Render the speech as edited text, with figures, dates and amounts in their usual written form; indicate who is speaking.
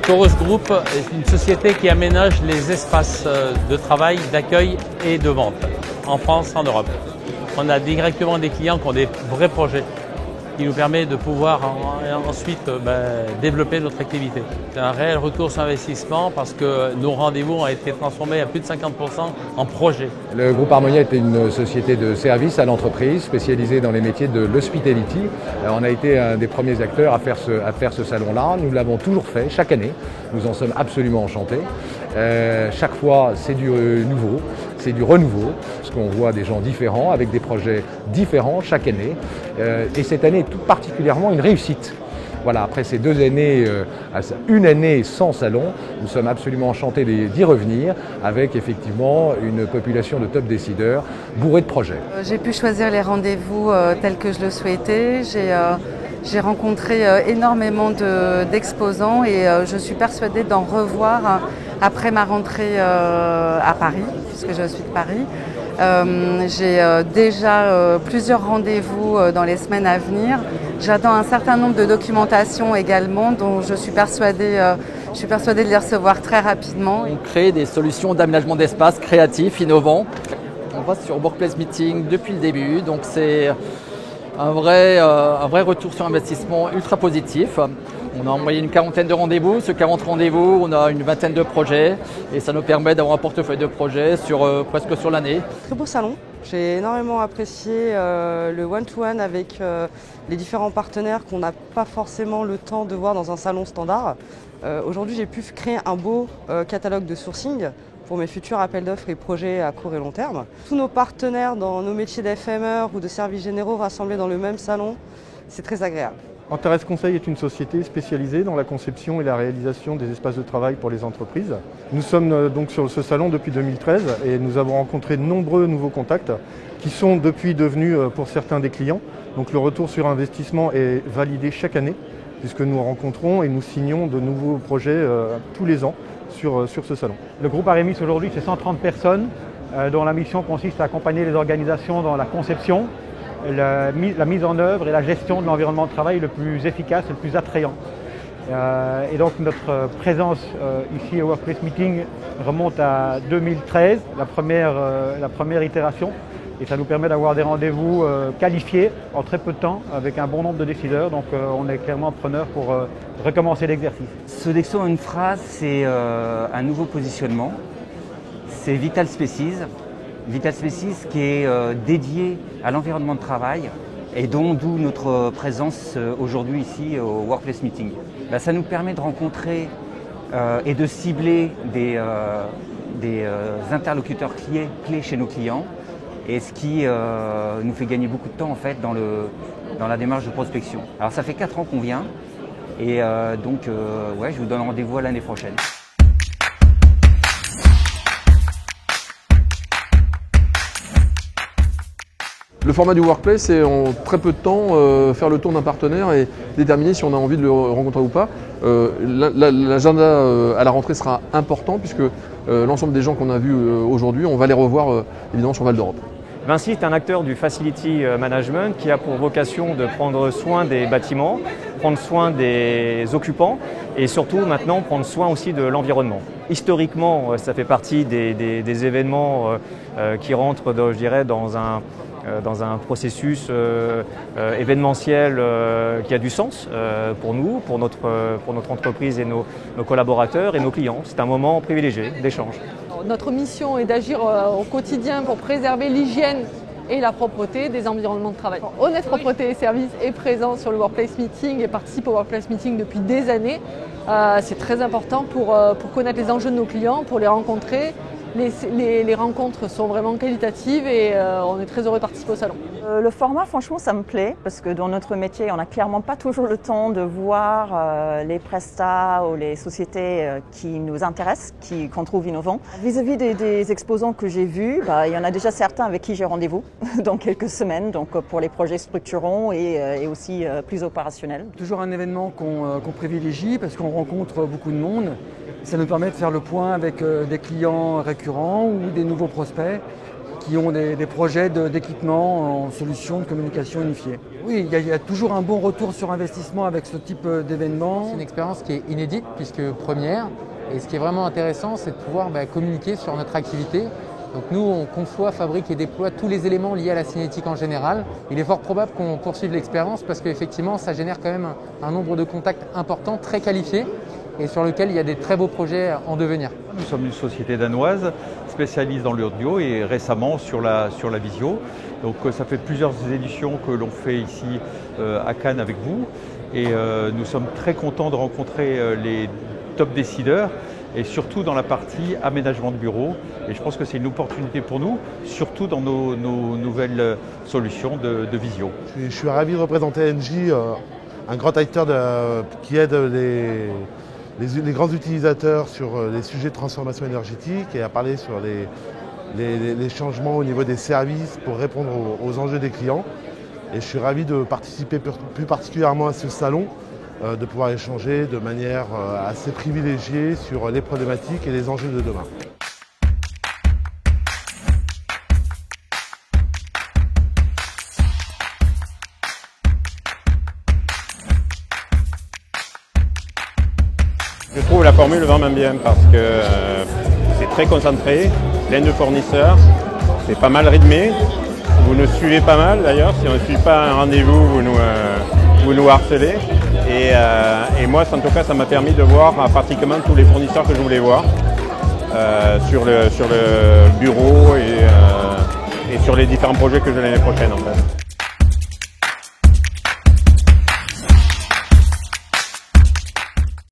Speaker 1: Chorus Group est une société qui aménage les espaces de travail, d'accueil et de vente en France, en Europe. On a directement des clients qui ont des vrais projets qui nous permet de pouvoir ensuite développer notre activité. C'est un réel retour sur investissement parce que nos rendez-vous ont été transformés à plus de 50% en projets.
Speaker 2: Le groupe Harmonia est une société de services à l'entreprise spécialisée dans les métiers de l'hospitality. On a été un des premiers acteurs à faire ce salon-là. Nous l'avons toujours fait chaque année. Nous en sommes absolument enchantés. Chaque fois, c'est du nouveau, c'est du renouveau, parce qu'on voit des gens différents avec des projets différents chaque année. Et cette année est tout particulièrement une réussite. Voilà, après ces 2 années, une année sans salon, nous sommes absolument enchantés d'y revenir avec effectivement une population de top décideurs bourrée de projets.
Speaker 3: J'ai pu choisir les rendez-vous tels que je le souhaitais. J'ai rencontré énormément d'exposants et je suis persuadée d'en revoir après ma rentrée à Paris, puisque je suis de Paris. J'ai déjà plusieurs rendez-vous dans les semaines à venir. J'attends un certain nombre de documentations également, dont je suis persuadée de les recevoir très rapidement.
Speaker 4: On crée des solutions d'aménagement d'espace créatifs, innovants. On va sur Workplace Meeting depuis le début, donc c'est un vrai retour sur investissement ultra positif. On a en moyenne une 40aine de rendez-vous. Sur 40 rendez-vous, on a une 20aine de projets et ça nous permet d'avoir un portefeuille de projets presque sur l'année.
Speaker 5: Très beau salon. J'ai énormément apprécié le one-to-one avec les différents partenaires qu'on n'a pas forcément le temps de voir dans un salon standard. Aujourd'hui, j'ai pu créer un beau catalogue de sourcing pour mes futurs appels d'offres et projets à court et long terme. Tous nos partenaires dans nos métiers d'FMR ou de services généraux rassemblés dans le même salon, c'est très agréable.
Speaker 6: Antares Conseil est une société spécialisée dans la conception et la réalisation des espaces de travail pour les entreprises. Nous sommes donc sur ce salon depuis 2013 et nous avons rencontré de nombreux nouveaux contacts qui sont depuis devenus pour certains des clients. Donc le retour sur investissement est validé chaque année puisque nous rencontrons et nous signons de nouveaux projets tous les ans sur ce salon.
Speaker 7: Le groupe Aremis aujourd'hui c'est 130 personnes dont la mission consiste à accompagner les organisations dans la conception, la mise en œuvre et la gestion de l'environnement de travail le plus efficace et le plus attrayant. Et donc notre présence ici au Workplace Meeting remonte à 2013, la première itération, et ça nous permet d'avoir des rendez-vous qualifiés en très peu de temps avec un bon nombre de décideurs, donc on est clairement preneur pour recommencer l'exercice.
Speaker 8: Sodexo a une phrase, c'est un nouveau positionnement, c'est Vital Spaces. Vital Spaces qui est dédié à l'environnement de travail et d'où notre présence aujourd'hui ici au Workplace Meeting. Ça nous permet de rencontrer et de cibler des interlocuteurs clés chez nos clients et ce qui nous fait gagner beaucoup de temps en fait dans la démarche de prospection. Alors ça fait 4 ans qu'on vient et je vous donne rendez-vous à l'année prochaine.
Speaker 9: Le format du Workplace, c'est en très peu de temps faire le tour d'un partenaire et déterminer si on a envie de le rencontrer ou pas. L'agenda à la rentrée sera important puisque l'ensemble des gens qu'on a vus aujourd'hui, on va les revoir évidemment sur Val d'Europe.
Speaker 10: Vinci est un acteur du Facility Management qui a pour vocation de prendre soin des bâtiments, prendre soin des occupants et surtout maintenant prendre soin aussi de l'environnement. Historiquement, ça fait partie des événements qui rentrent, je dirais, dans un processus événementiel qui a du sens pour nous, pour notre entreprise et nos collaborateurs et nos clients. C'est un moment privilégié d'échange.
Speaker 11: Notre mission est d'agir au quotidien pour préserver l'hygiène et la propreté des environnements de travail. Honnête Propreté et Services est présent sur le Workplace Meeting et participe au Workplace Meeting depuis des années. C'est très important pour connaître les enjeux de nos clients, pour les rencontrer. Les rencontres sont vraiment qualitatives et on est très heureux de participer au salon.
Speaker 12: Le format, franchement, ça me plaît parce que dans notre métier, on n'a clairement pas toujours le temps de voir les prestats ou les sociétés qui nous intéressent, qu'on trouve innovants. Vis-à-vis des exposants que j'ai vus, il y en a déjà certains avec qui j'ai rendez-vous dans quelques semaines, donc pour les projets structurants et aussi plus opérationnels.
Speaker 13: Toujours un événement qu'on privilégie parce qu'on rencontre beaucoup de monde. Ça nous permet de faire le point avec des clients récurrents ou des nouveaux prospects qui ont des projets d'équipement en solutions de communication unifiée. Oui, il y a toujours un bon retour sur investissement avec ce type d'événement.
Speaker 14: C'est une expérience qui est inédite puisque première. Et ce qui est vraiment intéressant, c'est de pouvoir communiquer sur notre activité. Donc nous, on conçoit, fabrique et déploie tous les éléments liés à la signalétique en général. Il est fort probable qu'on poursuive l'expérience parce qu'effectivement, ça génère quand même un nombre de contacts importants, très qualifiés et sur lequel il y a des très beaux projets en devenir.
Speaker 15: Nous sommes une société danoise spécialiste dans l'audio et récemment sur la visio. Donc ça fait plusieurs éditions que l'on fait ici à Cannes avec vous et nous sommes très contents de rencontrer les top décideurs et surtout dans la partie aménagement de bureaux. Et je pense que c'est une opportunité pour nous, surtout dans nos nouvelles solutions de visio.
Speaker 16: Je suis ravi de représenter Engie, un grand acteur qui aide les grands utilisateurs sur les sujets de transformation énergétique et à parler sur les changements au niveau des services pour répondre aux enjeux des clients. Et je suis ravi de participer plus particulièrement à ce salon, de pouvoir échanger de manière assez privilégiée sur les problématiques et les enjeux de demain.
Speaker 17: Je trouve la formule vraiment bien parce que c'est très concentré, plein de fournisseurs, c'est pas mal rythmé. Vous nous suivez pas mal d'ailleurs, si on ne suit pas un rendez-vous, vous nous harcelez. Et moi, en tout cas, ça m'a permis de voir pratiquement tous les fournisseurs que je voulais voir sur le bureau et sur les différents projets que j'ai l'année prochaine en fait.